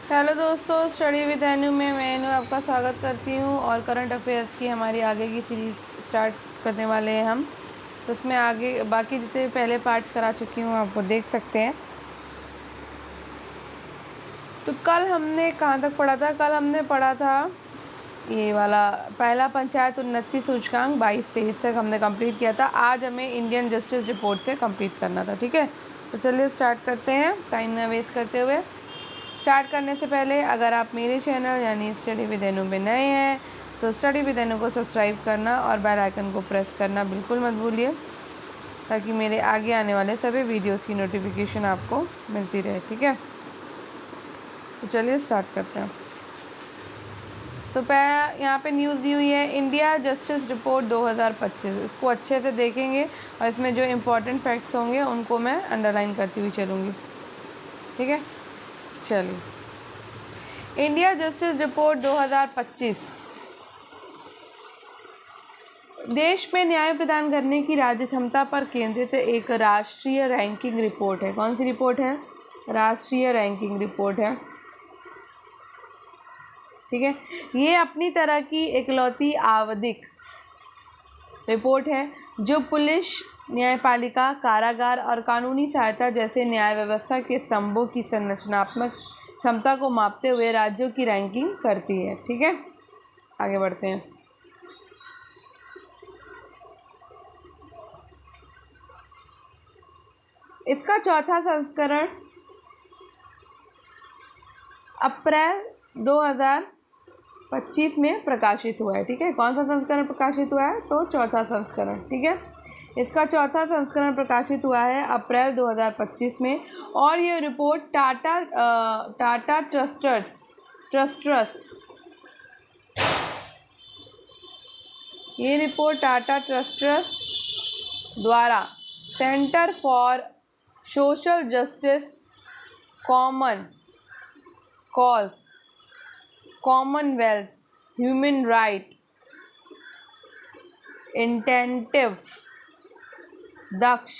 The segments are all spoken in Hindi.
हेलो दोस्तों, स्टडी विद एनु में मैं एनु आपका स्वागत करती हूँ। और करंट अफेयर्स की हमारी आगे की सीरीज़ स्टार्ट करने वाले हैं हम। तो उसमें आगे बाकी जितने पहले पार्ट्स करा चुकी हूँ आप वो देख सकते हैं। तो कल हमने कहाँ तक पढ़ा था? कल हमने पढ़ा था ये वाला पहला पंचायत उन्नति सूचकांक 22-23 तक हमने कंप्लीट किया था। आज हमें इंडियन जस्टिस रिपोर्ट से कंप्लीट करना था। ठीक है, तो चलिए स्टार्ट करते हैं टाइम न वेस्ट करते हुए। स्टार्ट करने से पहले अगर आप मेरे चैनल यानी स्टडी विद एनु में नए हैं तो स्टडी विद एनु को सब्सक्राइब करना और बेल आइकन को प्रेस करना बिल्कुल मत भूलिए, ताकि मेरे आगे आने वाले सभी वीडियोस की नोटिफिकेशन आपको मिलती रहे। ठीक है, तो चलिए स्टार्ट करते हैं। तो यहाँ पे न्यूज़ दी हुई है इंडिया जस्टिस रिपोर्ट 2025। इसको अच्छे से देखेंगे और इसमें जो इम्पोर्टेंट फैक्ट्स होंगे उनको मैं अंडरलाइन करती हुई चलूँगी। ठीक है, चलिए इंडिया जस्टिस रिपोर्ट 2025 देश में न्याय प्रदान करने की राज्य क्षमता पर केंद्रित एक राष्ट्रीय रैंकिंग रिपोर्ट है। कौन सी रिपोर्ट है? राष्ट्रीय रैंकिंग रिपोर्ट है। ठीक है, ये अपनी तरह की इकलौती आवधिक रिपोर्ट है जो पुलिस, न्यायपालिका, कारागार और कानूनी सहायता जैसे न्याय व्यवस्था के स्तंभों की संरचनात्मक क्षमता को मापते हुए राज्यों की रैंकिंग करती है। ठीक है, आगे बढ़ते हैं। इसका चौथा संस्करण अप्रैल 2025 में प्रकाशित हुआ है। ठीक है, कौन सा संस्करण प्रकाशित हुआ है? तो चौथा संस्करण। ठीक है, इसका चौथा संस्करण प्रकाशित हुआ है अप्रैल 2025 में। और ये रिपोर्ट टाटा ट्रस्टर्स द्वारा centre for social justice common cause commonwealth human right initiative Daksh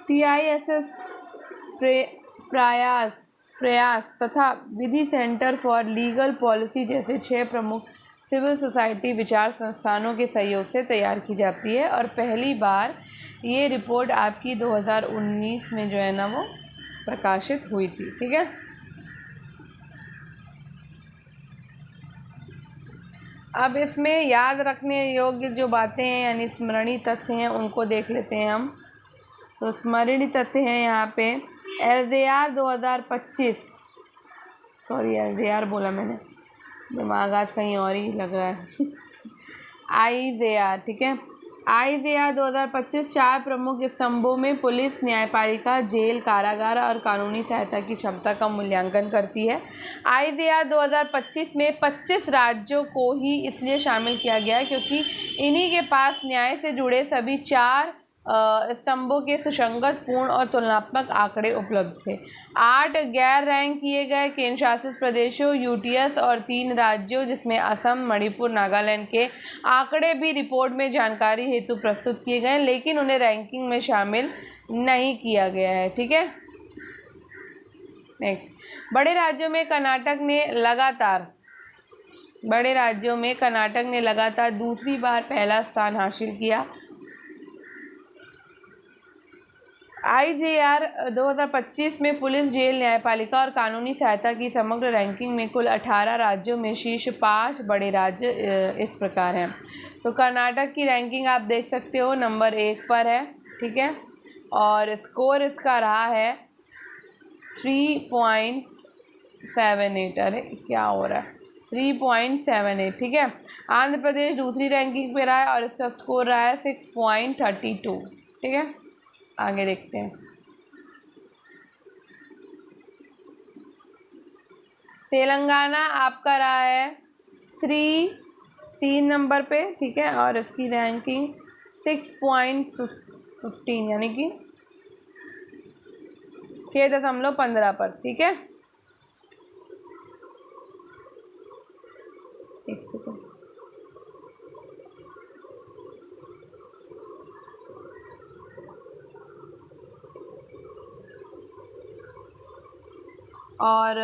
TISS Prayas तथा Vidhi centre for legal policy जैसे 6 प्रमुख सिविल सोसाइटी विचार संस्थानों के सहयोग से तैयार की जाती है। और पहली बार ये रिपोर्ट आपकी 2019 में जो है ना वो प्रकाशित हुई थी। ठीक है, अब इसमें याद रखने योग्य जो बातें हैं यानी स्मरणीय तथ्य हैं उनको देख लेते हैं हम। तो स्मरणीय तथ्य हैं यहाँ पे LJR 2025, सॉरी LJR बोला मैंने, दिमाग आज कहीं और ही लग रहा है IJR। ठीक है, IJR 2025 4 प्रमुख स्तंभों में पुलिस, न्यायपालिका, जेल, कारागार और कानूनी सहायता की क्षमता का मूल्यांकन करती है। IJR 2025 में 25 राज्यों को ही इसलिए शामिल किया गया क्योंकि इन्हीं के पास न्याय से जुड़े सभी 4 स्तंभों के सुसंगत, पूर्ण और तुलनात्मक आंकड़े उपलब्ध थे। 8 गैर रैंक किए गए केंद्र शासित प्रदेशों UTS और 3 राज्यों जिसमें असम, मणिपुर, नागालैंड के आंकड़े भी रिपोर्ट में जानकारी हेतु प्रस्तुत किए गए, लेकिन उन्हें रैंकिंग में शामिल नहीं किया गया है। ठीक है, नेक्स्ट, बड़े राज्यों में कर्नाटक ने लगातार दूसरी बार पहला स्थान हासिल किया। IJR 2025 में पुलिस, जेल, न्यायपालिका और कानूनी सहायता की समग्र रैंकिंग में कुल 18 राज्यों में शीर्ष 5 बड़े राज्य इस प्रकार हैं। तो कर्नाटक की रैंकिंग आप देख सकते हो नंबर 1 पर है। ठीक है, और स्कोर इसका रहा है 3.78। अरे क्या हो रहा है, 3.78। ठीक है, आंध्र प्रदेश दूसरी रैंकिंग पे रहा है और इसका स्कोर रहा है 6.32। ठीक है, आगे देखते हैं। तेलंगाना आपका रहा है 3 नंबर पे। ठीक है, और इसकी रैंकिंग 6.15 यानी कि 6.15 पर। ठीक है, एक सेकंड, और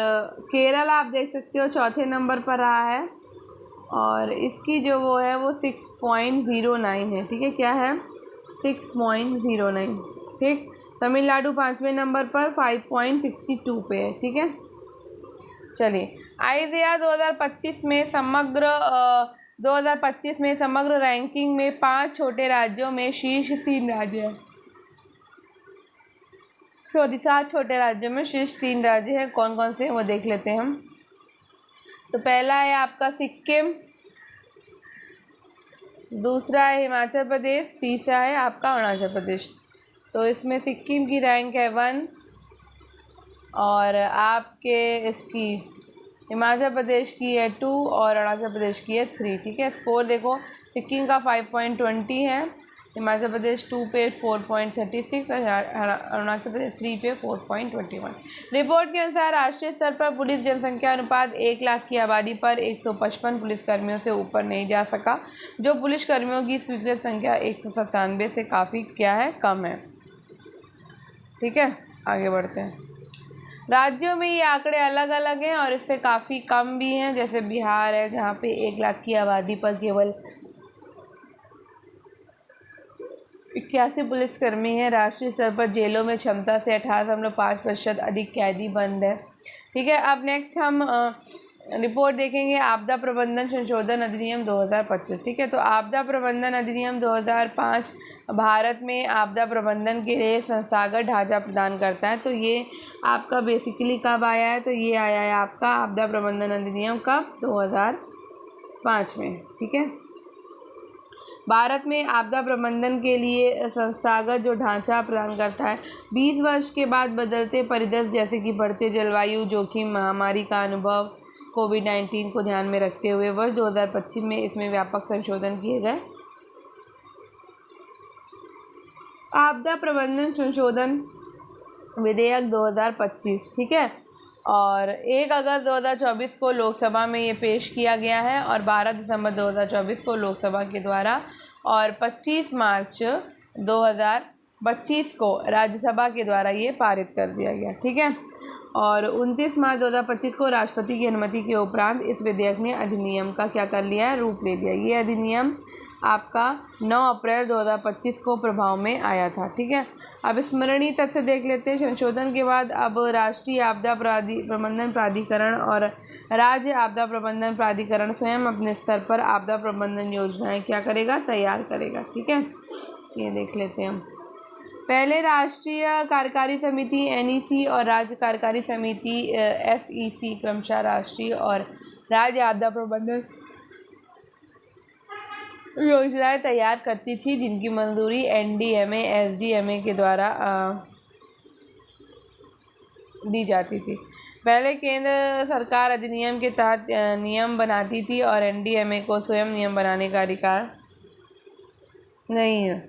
केरल आप देख सकते हो चौथे नंबर पर रहा है और इसकी जो वो है वो 6.09 है। ठीक है, क्या है 6.09। ठीक, तमिलनाडु 5वें नंबर पर 5.62 पे है। ठीक है, चलिए आइडिया 2025 में समग्र रैंकिंग में 5 छोटे राज्यों में शीर्ष 3 राज्य हैं। सॉरी 7 छोटे राज्यों में शीर्ष 3 राज्य हैं। कौन कौन से हैं वो देख लेते हैं हम। तो पहला है आपका सिक्किम, दूसरा है हिमाचल प्रदेश, तीसरा है आपका अरुणाचल प्रदेश। तो इसमें सिक्किम की रैंक है 1 और आपके इसकी हिमाचल प्रदेश की है 2 और अरुणाचल प्रदेश की है 3। ठीक है, स्कोर देखो सिक्किम का 5.20 है, हिमाचल प्रदेश 2 पे 4.36 और अरुणाचल प्रदेश 3 पे 4.21। रिपोर्ट के अनुसार राष्ट्रीय स्तर पर पुलिस जनसंख्या अनुपात 1 लाख की आबादी पर 155 पुलिसकर्मियों से ऊपर नहीं जा सका, जो पुलिसकर्मियों की स्वीकृत संख्या 197 से काफ़ी क्या है कम है। ठीक है, आगे बढ़ते हैं। राज्यों में ये आंकड़े अलग अलग हैं और इससे काफ़ी कम भी हैं। जैसे बिहार है जहाँ पे 1 लाख की आबादी पर केवल 81 पुलिसकर्मी हैं। राष्ट्रीय स्तर पर जेलों में क्षमता से 18.5% अधिक कैदी बंद है। ठीक है, अब नेक्स्ट हम रिपोर्ट देखेंगे आपदा प्रबंधन संशोधन अधिनियम 2025। ठीक है, तो आपदा प्रबंधन अधिनियम 2005 भारत में आपदा प्रबंधन के लिए संस्थागत ढांचा प्रदान करता है। तो ये आपका बेसिकली कब आया है, तो ये आया है आपका आपदा प्रबंधन अधिनियम कब 2005 में। ठीक है, भारत में आपदा प्रबंधन के लिए संस्थागत जो ढांचा प्रदान करता है 20 वर्ष के बाद बदलते परिदृश्य जैसे कि बढ़ते जलवायु जोखिम, महामारी का अनुभव, कोविड-19 को ध्यान में रखते हुए वर्ष 2025 में इसमें व्यापक संशोधन किए गए। आपदा प्रबंधन संशोधन विधेयक 2025। ठीक है, और 1 अगस्त 2024 को लोकसभा में ये पेश किया गया है और 12 दिसंबर 2024 को लोकसभा के द्वारा और 25 मार्च 2025 को राज्यसभा के द्वारा ये पारित कर दिया गया। ठीक है, और 29 मार्च 2025 को राष्ट्रपति की अनुमति के उपरांत इस विधेयक ने अधिनियम का क्या कर लिया है, रूप ले लिया। ये अधिनियम आपका 9 अप्रैल 2025 को प्रभाव में आया था। ठीक है, अब स्मरणीय तथ्य देख लेते हैं। संशोधन के बाद अब राष्ट्रीय आपदा प्रबंधन प्राधिकरण और राज्य आपदा प्रबंधन प्राधिकरण स्वयं अपने स्तर पर आपदा प्रबंधन योजनाएं क्या करेगा, तैयार करेगा। ठीक है, ये देख लेते हैं हम। पहले राष्ट्रीय कार्यकारी समिति NEC और राज्य कार्यकारी समिति SEC क्रमशः राष्ट्रीय और राज्य आपदा प्रबंधन योजनाएं तैयार करती थी, जिनकी मंजूरी NDMA SDMA के द्वारा दी जाती थी। पहले केंद्र सरकार अधिनियम के तहत नियम बनाती थी और NDMA को स्वयं नियम बनाने का अधिकार नहीं है।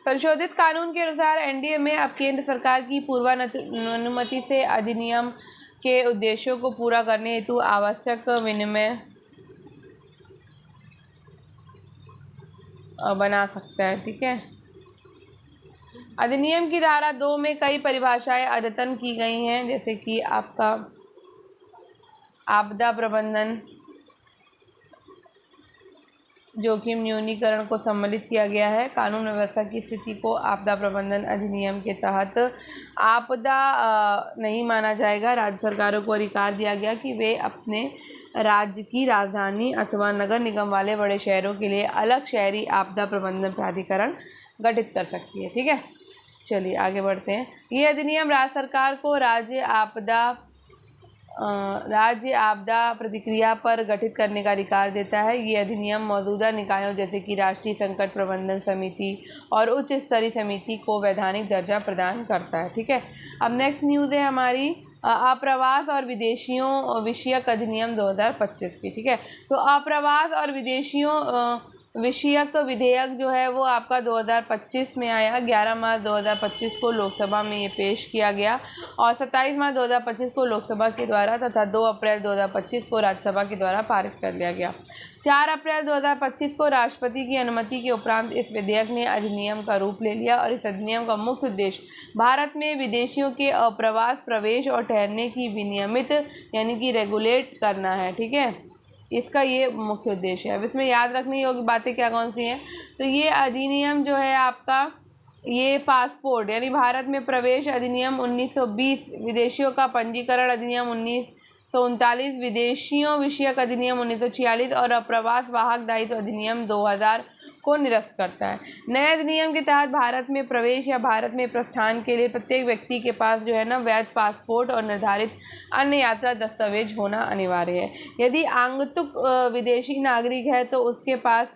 संशोधित कानून के अनुसार NDMA अब केंद्र सरकार की पूर्वानुमति से अधिनियम के उद्देश्यों को पूरा करने हेतु आवश्यक विनिमय बना सकता है। ठीक है, अधिनियम की धारा 2 में कई परिभाषाएं अद्यतन की गई हैं, जैसे कि आपका आपदा प्रबंधन जोखिम न्यूनीकरण को सम्मिलित किया गया है। कानून व्यवस्था की स्थिति को आपदा प्रबंधन अधिनियम के तहत आपदा नहीं माना जाएगा। राज्य सरकारों को अधिकार दिया गया कि वे अपने राज्य की राजधानी अथवा नगर निगम वाले बड़े शहरों के लिए अलग शहरी आपदा प्रबंधन प्राधिकरण गठित कर सकती है। ठीक है, चलिए आगे बढ़ते हैं। ये अधिनियम राज्य सरकार को राज्य आपदा प्रतिक्रिया पर गठित करने का अधिकार देता है। ये अधिनियम मौजूदा निकायों जैसे कि राष्ट्रीय संकट प्रबंधन समिति और उच्च स्तरीय समिति को वैधानिक दर्जा प्रदान करता है। ठीक है, अब नेक्स्ट न्यूज़ है हमारी अप्रवास और विदेशियों विषयक अधिनियम 2025 की। ठीक है, तो अप्रवास और विदेशियों विषयक विधेयक जो है वो आपका 2025 में आया। 11 मार्च 2025 को लोकसभा में ये पेश किया गया और 27 मार्च 2025 को लोकसभा के द्वारा तथा 2 अप्रैल 2025 को राज्यसभा के द्वारा पारित कर लिया गया। 4 अप्रैल 2025 को राष्ट्रपति की अनुमति के उपरांत इस विधेयक ने अधिनियम का रूप ले लिया और इस अधिनियम का मुख्य उद्देश्य भारत में विदेशियों के अप्रवास, प्रवेश और ठहरने की विनियमित यानी कि रेगुलेट करना है। ठीक है, इसका ये मुख्य उद्देश्य है। अब इसमें याद रखने योग्य बातें क्या कौन सी हैं, तो ये अधिनियम जो है आपका ये पासपोर्ट यानी भारत में प्रवेश अधिनियम 1920, विदेशियों का पंजीकरण अधिनियम 1939, विदेशियों विषयक अधिनियम 1946 और अप्रवास वाहक दायित्व अधिनियम 2000 को निरस्त करता है। नए अधिनियम के तहत भारत में प्रवेश या भारत में प्रस्थान के लिए प्रत्येक व्यक्ति के पास जो है ना वैध पासपोर्ट और निर्धारित अन्य यात्रा दस्तावेज होना अनिवार्य है। यदि आगंतुक विदेशी नागरिक है तो उसके पास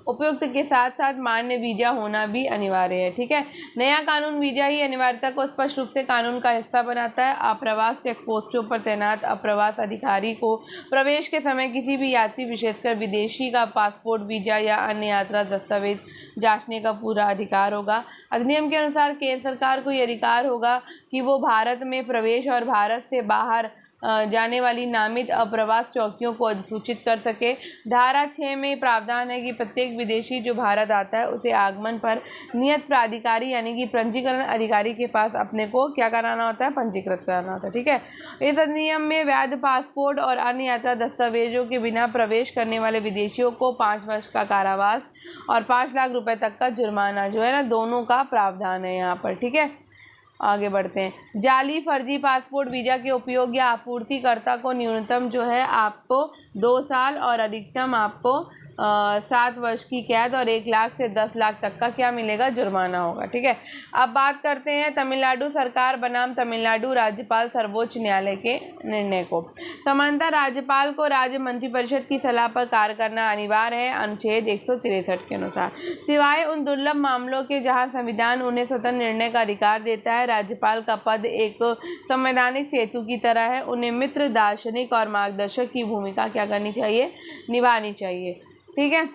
उपयुक्त के साथ साथ मान्य वीजा होना भी अनिवार्य है। ठीक है, नया कानून वीजा ही अनिवार्यता को स्पष्ट रूप से कानून का हिस्सा बनाता है। अप्रवास चेक पोस्टों पर तैनात अप्रवास अधिकारी को प्रवेश के समय किसी भी यात्री विशेषकर विदेशी का पासपोर्ट, वीजा या अन्य यात्रा दस्तावेज जांचने का पूरा अधिकार होगा। अधिनियम के अनुसार केंद्र सरकार को यह अधिकार होगा कि वो भारत में प्रवेश और भारत से बाहर जाने वाली नामित अप्रवास चौकियों को अधिसूचित कर सके। धारा 6 में प्रावधान है कि प्रत्येक विदेशी जो भारत आता है उसे आगमन पर नियत प्राधिकारी यानी कि पंजीकरण अधिकारी के पास अपने को क्या कराना होता है, पंजीकृत कराना होता है। ठीक है, इस अधिनियम में वैध पासपोर्ट और अन्य यात्रा दस्तावेजों के बिना प्रवेश करने वाले विदेशियों को 5 वर्ष का कारावास और 5 लाख रुपए तक का जुर्माना जो है ना दोनों का प्रावधान है यहाँ पर। ठीक है, आगे बढ़ते हैं। जाली फर्जी पासपोर्ट वीज़ा के उपयोग या आपूर्तिकर्ता को न्यूनतम जो है आपको 2 साल और अधिकतम आपको 7 वर्ष की कैद और 1 लाख से 10 लाख तक का क्या मिलेगा, जुर्माना होगा। ठीक है, अब बात करते हैं तमिलनाडु सरकार बनाम तमिलनाडु राज्यपाल सर्वोच्च न्यायालय के निर्णय को। समानता राज्यपाल को राज्य मंत्रिपरिषद की सलाह पर कार्य करना अनिवार्य है अनुच्छेद 163 के अनुसार, सिवाय उन दुर्लभ मामलों के जहां संविधान उन्हें स्वतंत्र निर्णय का अधिकार देता है। राज्यपाल का पद एक संवैधानिक सेतु की तरह है, उन्हें मित्र, दार्शनिक और मार्गदर्शक की भूमिका क्या करनी चाहिए, निभानी चाहिए। ठीक है,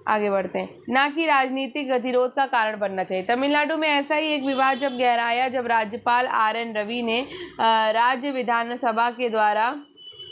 आगे बढ़ते हैं। ना कि राजनीतिक गतिरोध का कारण बनना चाहिए। तमिलनाडु में ऐसा ही एक विवाद जब गहराया जब राज्यपाल RN रवि ने राज्य विधानसभा के द्वारा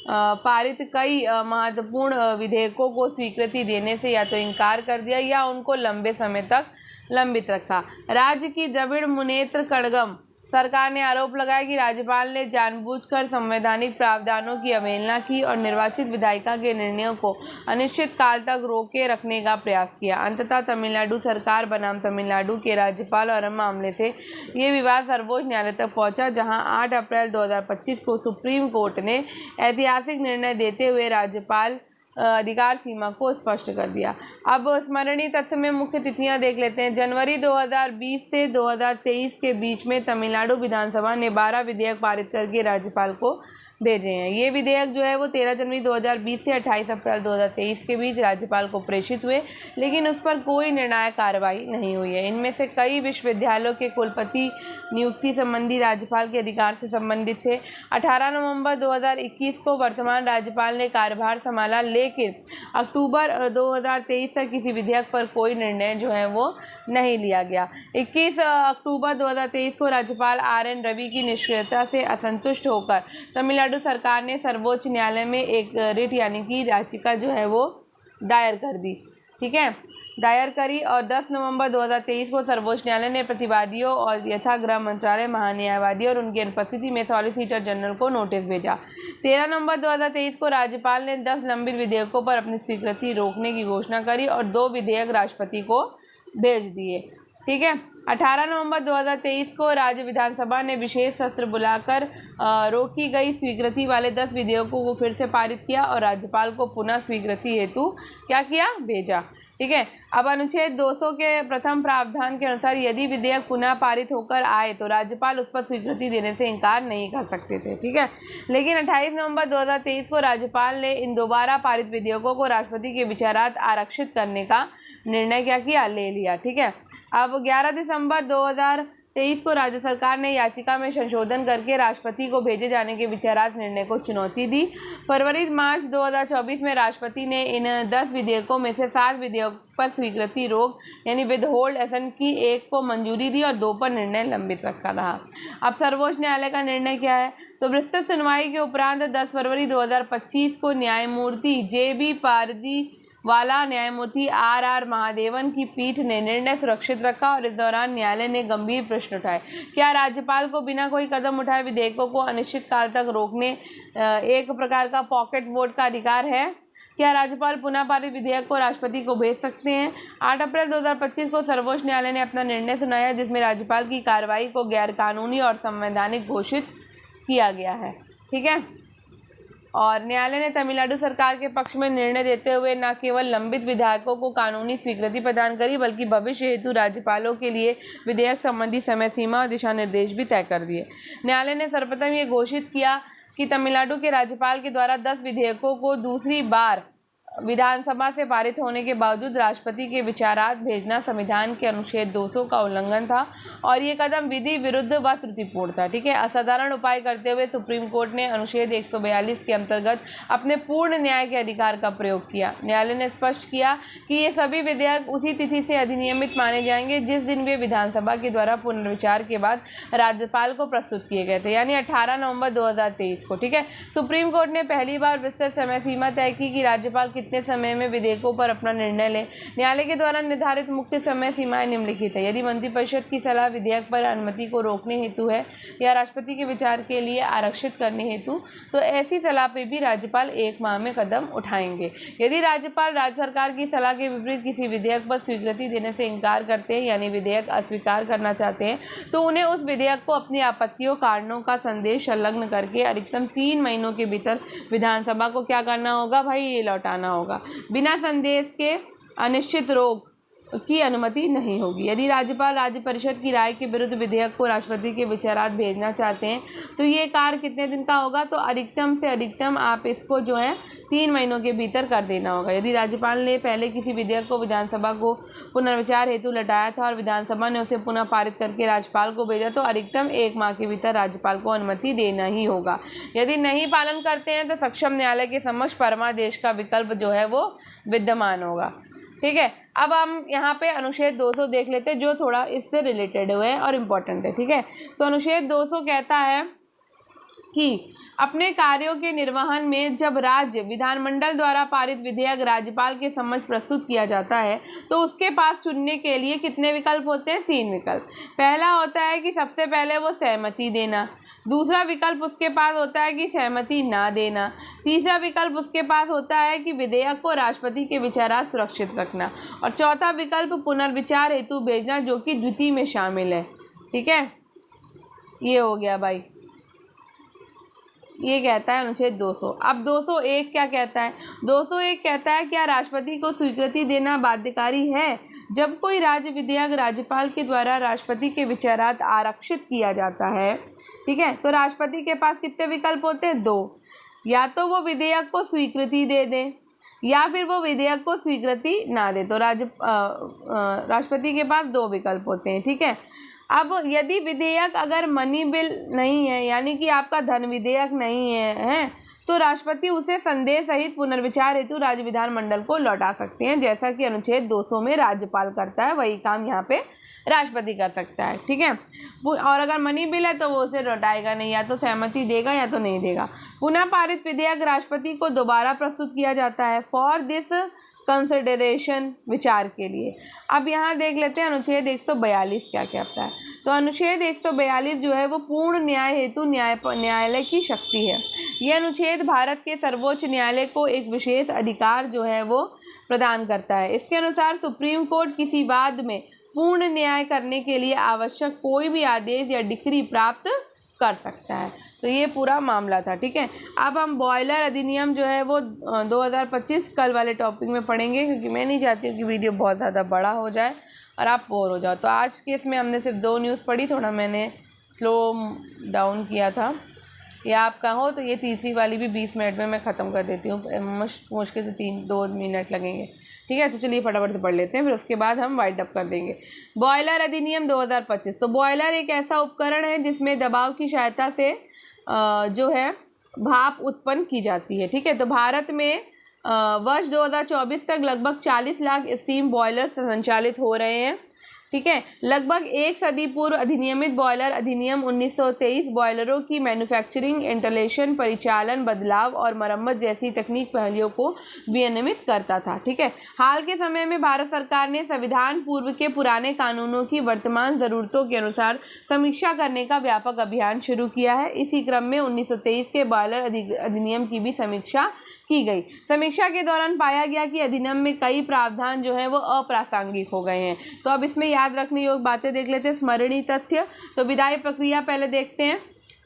पारित कई महत्वपूर्ण विधेयकों को स्वीकृति देने से या तो इनकार कर दिया या उनको लंबे समय तक लंबित रखा। राज्य की द्रविड़ मुनेत्र कड़गम सरकार ने आरोप लगाया कि राज्यपाल ने जानबूझकर संवैधानिक प्रावधानों की अवहेलना की और निर्वाचित विधायिका के निर्णयों को अनिश्चित काल तक रोके रखने का प्रयास किया। अंततः तमिलनाडु सरकार बनाम तमिलनाडु के राज्यपाल और मामले से ये विवाद सर्वोच्च न्यायालय तक पहुंचा, जहां 8 अप्रैल 2025 को सुप्रीम कोर्ट ने ऐतिहासिक निर्णय देते हुए राज्यपाल अधिकार सीमा को स्पष्ट कर दिया। अब स्मरणीय तथ्य में मुख्य तिथियां देख लेते हैं। जनवरी 2020 से 2023 के बीच में तमिलनाडु विधानसभा ने 12 विधेयक पारित करके राज्यपाल को भेजे हैं। ये विधेयक जो है वो 13 जनवरी 2020 से 28 अप्रैल 2023 के बीच राज्यपाल को प्रेषित हुए, लेकिन उस पर कोई निर्णायक कार्रवाई नहीं हुई है। इनमें से कई विश्वविद्यालयों के कुलपति नियुक्ति संबंधी राज्यपाल के अधिकार से संबंधित थे। 18 नवंबर 2021 को वर्तमान राज्यपाल ने कार्यभार संभाला, लेकिन अक्टूबर 2023 तक किसी विधेयक पर कोई निर्णय जो है वो नहीं लिया गया। 21 अक्टूबर 2023 को राज्यपाल RN रवि की निष्क्रियता से असंतुष्ट होकर तमिलनाडु सरकार ने सर्वोच्च न्यायालय में एक रिट यानी कि याचिका जो है वो दायर कर दी। ठीक है, दायर करी और 10 नवंबर 2023 को सर्वोच्च न्यायालय ने प्रतिवादियों और यथा गृह मंत्रालय, महान्यायवादी और उनकी अनुपस्थिति में सॉलिसिटर जनरल को नोटिस भेजा। 13 नवंबर 2023 को राज्यपाल ने 10 लंबित विधेयकों पर अपनी स्वीकृति रोकने की घोषणा करी और 2 विधेयक राष्ट्रपति को भेज दिए। ठीक है, 18 नवंबर 2023 को राज्य विधानसभा ने विशेष सत्र बुलाकर रोकी गई स्वीकृति वाले 10 विधेयकों को फिर से पारित किया और राज्यपाल को पुनः स्वीकृति हेतु क्या किया, भेजा। ठीक है, अब अनुच्छेद 200 के प्रथम प्रावधान के अनुसार यदि विधेयक पुनः पारित होकर आए तो राज्यपाल उस पर स्वीकृति देने से इनकार नहीं कर सकते थे। ठीक है, लेकिन 28 नवंबर 2023 को राज्यपाल ने इन दोबारा पारित विधेयकों को राष्ट्रपति के विचारार्थ आरक्षित करने का निर्णय क्या किया, ले लिया। ठीक है, अब 11 दिसंबर 2023 को राज्य सरकार ने याचिका में संशोधन करके राष्ट्रपति को भेजे जाने के विचाराधीन निर्णय को चुनौती दी। फरवरी मार्च 2024 में राष्ट्रपति ने इन 10 विधेयकों में से 7 विधेयकों पर स्वीकृति रोक यानी विदहोल्ड एसन की 1 को मंजूरी दी और 2 पर निर्णय लंबित रखा रहा। अब सर्वोच्च न्यायालय का निर्णय क्या है? तो विस्तृत सुनवाई के उपरांत 10 फरवरी 2025 को न्यायमूर्ति JB पारदीवाला, न्यायमूर्ति RR महादेवन की पीठ ने निर्णय सुरक्षित रखा और इस दौरान न्यायालय ने गंभीर प्रश्न उठाए। क्या राज्यपाल को बिना कोई कदम उठाए विधेयकों को अनिश्चित काल तक रोकने एक प्रकार का पॉकेट वोट का अधिकार है? क्या राज्यपाल पुनः पारित विधेयक को राष्ट्रपति को भेज सकते हैं? 8 अप्रैल 2025 को सर्वोच्च न्यायालय ने अपना निर्णय सुनाया, जिसमें राज्यपाल की कार्रवाई को गैरकानूनी और संवैधानिक घोषित किया गया है। ठीक है, और न्यायालय ने तमिलनाडु सरकार के पक्ष में निर्णय देते हुए न केवल लंबित विधेयकों को कानूनी स्वीकृति प्रदान करी, बल्कि भविष्य हेतु राज्यपालों के लिए विधेयक संबंधी समय सीमा और दिशा निर्देश भी तय कर दिए। न्यायालय ने सर्वप्रथम ये घोषित किया कि तमिलनाडु के राज्यपाल के द्वारा 10 विधेयकों को दूसरी बार विधानसभा से पारित होने के बावजूद राष्ट्रपति के विचारार्थ भेजना संविधान के अनुच्छेद 200 का उल्लंघन था और ये कदम विधि विरुद्ध व त्रुटिपूर्ण था। ठीक है, असाधारण उपाय करते हुए सुप्रीम कोर्ट ने अनुच्छेद 142 के अंतर्गत अपने पूर्ण न्याय के अधिकार का प्रयोग किया। न्यायालय ने स्पष्ट किया कि ये सभी विधेयक उसी तिथि से अधिनियमित माने जाएंगे जिस दिन वे विधानसभा के द्वारा पुनर्विचार के बाद राज्यपाल को प्रस्तुत किए गए थे, यानी 18 नवंबर 2023 को। ठीक है, सुप्रीम कोर्ट ने पहली बार विस्तृत समय सीमा तय की कि राज्यपाल कितने समय में विधेयकों पर अपना निर्णय ले। न्यायालय के द्वारा निर्धारित मुख्य समय सीमाएं निम्नलिखित है। यदि मंत्रिपरिषद की सलाह विधेयक पर अनुमति को रोकने हेतु है या राष्ट्रपति के विचार के लिए आरक्षित करने हेतु, तो ऐसी सलाह पे भी राज्यपाल 1 माह में कदम उठाएंगे। यदि राज्यपाल राज्य सरकार की सलाह के विपरीत किसी विधेयक पर स्वीकृति देने से इनकार करते हैं, यानी विधेयक अस्वीकार करना चाहते हैं, तो उन्हें उस विधेयक को अपनी आपत्तियों कारणों का संदेश संलग्न करके अधिकतम 3 महीनों के भीतर विधानसभा को क्या करना होगा भाई? ये लौटाना होगा। बिना संदेश के अनिश्चित रोक की अनुमति नहीं होगी। यदि राज्यपाल राज्य परिषद की राय के विरुद्ध विधेयक को राष्ट्रपति के विचारार्थ भेजना चाहते हैं, तो ये कार्य कितने दिन का होगा? तो अधिकतम से अधिकतम आप इसको जो है 3 महीनों के भीतर कर देना होगा। यदि राज्यपाल ने पहले किसी विधेयक को विधानसभा को पुनर्विचार हेतु लौटाया था और विधानसभा ने उसे पुनः पारित करके राज्यपाल को भेजा, तो अधिकतम 1 माह के भीतर राज्यपाल को अनुमति देना ही होगा। यदि नहीं पालन करते हैं तो सक्षम न्यायालय के समक्ष परमादेश का विकल्प जो है वो विद्यमान होगा। ठीक है, अब हम यहाँ पे अनुच्छेद 200 देख लेते हैं, जो थोड़ा इससे रिलेटेड हुए और इम्पोर्टेंट है। ठीक है, तो अनुच्छेद 200 कहता है कि अपने कार्यों के निर्वहन में जब राज्य विधानमंडल द्वारा पारित विधेयक राज्यपाल के समक्ष प्रस्तुत किया जाता है, तो उसके पास चुनने के लिए कितने विकल्प होते हैं? 3 विकल्प। पहला होता है कि सबसे पहले वो सहमति देना, दूसरा विकल्प उसके पास होता है कि सहमति ना देना, तीसरा विकल्प उसके पास होता है कि विधेयक को राष्ट्रपति के विचारार्थ सुरक्षित रखना, और चौथा विकल्प पुनर्विचार हेतु भेजना, जो कि द्वितीय में शामिल है। ठीक है, ये हो गया भाई, ये कहता है अनुच्छेद 200। अब 201 क्या कहता है? 201 कहता है क्या राष्ट्रपति को स्वीकृति देना बाध्यकारी है जब कोई राज्य विधेयक राज्यपाल के द्वारा राष्ट्रपति के विचारार्थ आरक्षित किया जाता है। ठीक है, तो राष्ट्रपति के पास कितने विकल्प होते हैं? 2। या तो वो विधेयक को स्वीकृति दे दें या फिर वो विधेयक को स्वीकृति ना दे। तो राष्ट्रपति के पास 2 विकल्प होते हैं। ठीक है, अब यदि विधेयक अगर मनी बिल नहीं है, यानी कि आपका धन विधेयक नहीं है, तो राष्ट्रपति उसे संदेश सहित पुनर्विचार हेतु राज्य विधानमंडल को लौटा सकते हैं। जैसा कि अनुच्छेद 200 में राज्यपाल करता है, वही काम यहाँ पे राष्ट्रपति कर सकता है। ठीक है, और अगर मनी बिल है तो वो उसे लौटाएगा नहीं, या तो सहमति देगा या तो नहीं देगा। पुनः पारित विधेयक राष्ट्रपति को दोबारा प्रस्तुत किया जाता है फॉर दिस कंसिडरेशन, विचार के लिए। अब यहाँ देख लेते हैं अनुच्छेद 142 क्या कहता है। तो अनुच्छेद 142 जो है वो पूर्ण न्याय हेतु न्यायालय की शक्ति है। यह अनुच्छेद भारत के सर्वोच्च न्यायालय को एक विशेष अधिकार जो है वो प्रदान करता है। इसके अनुसार सुप्रीम कोर्ट किसी वाद में पूर्ण न्याय करने के लिए आवश्यक कोई भी आदेश या डिक्री प्राप्त कर सकता है। तो ये पूरा मामला था। ठीक है, अब हम बॉयलर अधिनियम जो है वो 2025 कल वाले टॉपिक में पढ़ेंगे, क्योंकि मैं नहीं चाहती हूँ कि वीडियो बहुत ज़्यादा बड़ा हो जाए और आप बोर हो जाओ। तो आज के इसमें हमने सिर्फ 2 न्यूज़ पढ़ी, थोड़ा मैंने स्लो डाउन किया था। या आप कहो तो ये तीसरी वाली भी 20 मिनट में मैं ख़त्म कर देती हूँ, मुश्किल से 2 मिनट लगेंगे। ठीक है, तो चलिए फटाफट से पढ़ लेते हैं, फिर उसके बाद हम वाइंड अप कर देंगे। बॉयलर अधिनियम 2025। तो बॉयलर एक ऐसा उपकरण है जिसमें दबाव की सहायता से जो है भाप उत्पन्न की जाती है। ठीक है, तो भारत में वर्ष 2024 तक लगभग 40 लाख स्टीम बॉयलर संचालित हो रहे हैं। ठीक है, लगभग एक सदी पूर्व अधिनियमित बॉयलर अधिनियम 1923 बॉयलरों की मैन्युफैक्चरिंग, इंस्टॉलेशन, परिचालन, बदलाव और मरम्मत जैसी तकनीक पहलुओं को विनियमित करता था। ठीक है, हाल के समय में भारत सरकार ने संविधान पूर्व के पुराने कानूनों की वर्तमान ज़रूरतों के अनुसार समीक्षा करने का व्यापक अभियान शुरू किया है। इसी क्रम में 1923 के बॉयलर अधिनियम की भी समीक्षा की गई। समीक्षा के दौरान पाया गया कि अधिनियम में कई प्रावधान जो है वो अप्रासंगिक हो गए हैं। तो अब इसमें याद रखने योग्य बातें देख लेते हैं, स्मरणीय तथ्य। तो विधायी प्रक्रिया पहले देखते हैं।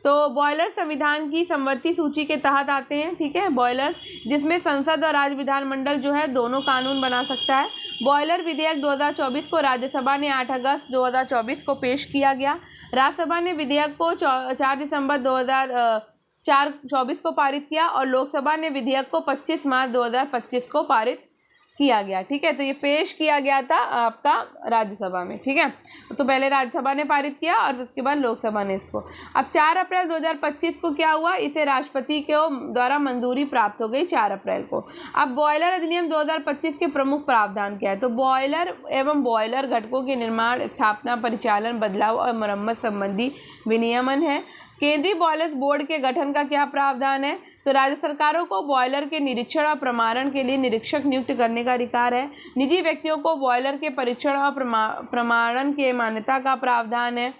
तो बॉयलर संविधान की समवर्ती सूची के तहत आते हैं। ठीक है, बॉयलर्स जिसमें संसद और राज्य विधानमंडल जो है दोनों कानून बना सकता है। बॉयलर विधेयक 2024 को राज्यसभा ने 8 अगस्त 2024 को पेश किया गया। राज्यसभा ने विधेयक को 4 दिसंबर 2024 को पारित किया और लोकसभा ने विधेयक को 25 मार्च 2025 को पारित किया गया। ठीक है, तो ये पेश किया गया था आपका राज्यसभा में। ठीक है, तो पहले राज्यसभा ने पारित किया और उसके बाद लोकसभा ने इसको। अब 4 अप्रैल 2025 को क्या हुआ, इसे राष्ट्रपति के द्वारा मंजूरी प्राप्त हो गई 4 अप्रैल को। अब बॉयलर अधिनियम 2025 के प्रमुख प्रावधान क्या है, तो बॉयलर एवं बॉयलर घटकों के निर्माण, स्थापना, परिचालन, बदलाव और मरम्मत संबंधी विनियमन है। केंद्रीय बॉयलर्स बोर्ड के गठन का क्या प्रावधान है, तो राज्य सरकारों को बॉयलर के निरीक्षण और प्रमाणन के लिए निरीक्षक नियुक्त करने का अधिकार है। निजी व्यक्तियों को बॉयलर के परीक्षण और प्रमाणन के मान्यता का प्रावधान है।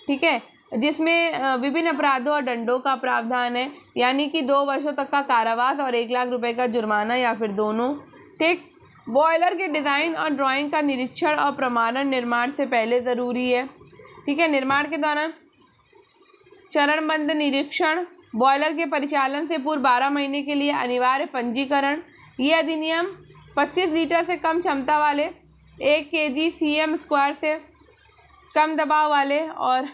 ठीक है, जिसमें विभिन्न अपराधों और दंडों का प्रावधान है, यानी कि 2 वर्षों तक का कारावास और 1 लाख रुपए का जुर्माना या फिर दोनों। ठीक, बॉयलर के डिज़ाइन और ड्राइंग का निरीक्षण और प्रमाणन निर्माण से पहले ज़रूरी है। ठीक है, निर्माण के दौरान चरणबद्ध निरीक्षण, बॉयलर के परिचालन से पूर्व 12 महीने के लिए अनिवार्य पंजीकरण। ये अधिनियम 25 लीटर से कम क्षमता वाले, 1 kg/cm² से कम दबाव वाले और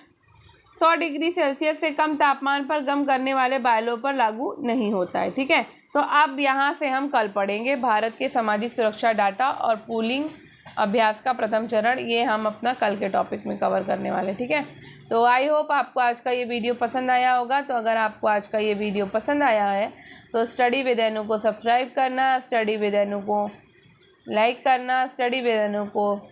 100 डिग्री सेल्सियस से कम तापमान पर गर्म करने वाले बॉयलरों पर लागू नहीं होता है। ठीक है, तो अब यहाँ से हम कल पढ़ेंगे भारत के सामाजिक सुरक्षा डाटा और पूलिंग अभ्यास का प्रथम चरण। ये हम अपना कल के टॉपिक में कवर करने वाले। ठीक है, तो आई होप आपको आज का ये वीडियो पसंद आया होगा। तो अगर आपको आज का ये वीडियो पसंद आया है तो स्टडी विद अनु को सब्सक्राइब करना, स्टडी विद अनु को लाइक करना, स्टडी विद अनु को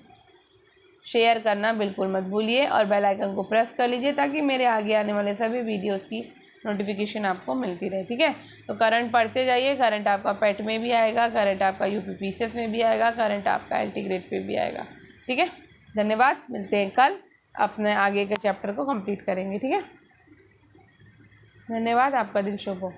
शेयर करना बिल्कुल मत भूलिए और बेल आइकन को प्रेस कर लीजिए ताकि मेरे आगे आने वाले सभी वीडियोस की नोटिफिकेशन आपको मिलती रहे। ठीक है, तो करंट पढ़ते जाइए। करंट आपका पेट में भी आएगा, करंट आपका यूपीपीसीएस में भी आएगा, करंट आपका एलटी ग्रेड पे भी आएगा। ठीक है, धन्यवाद, मिलते हैं कल, अपने आगे के चैप्टर को कंप्लीट करेंगे। ठीक है, धन्यवाद, आपका दिन शुभ हो।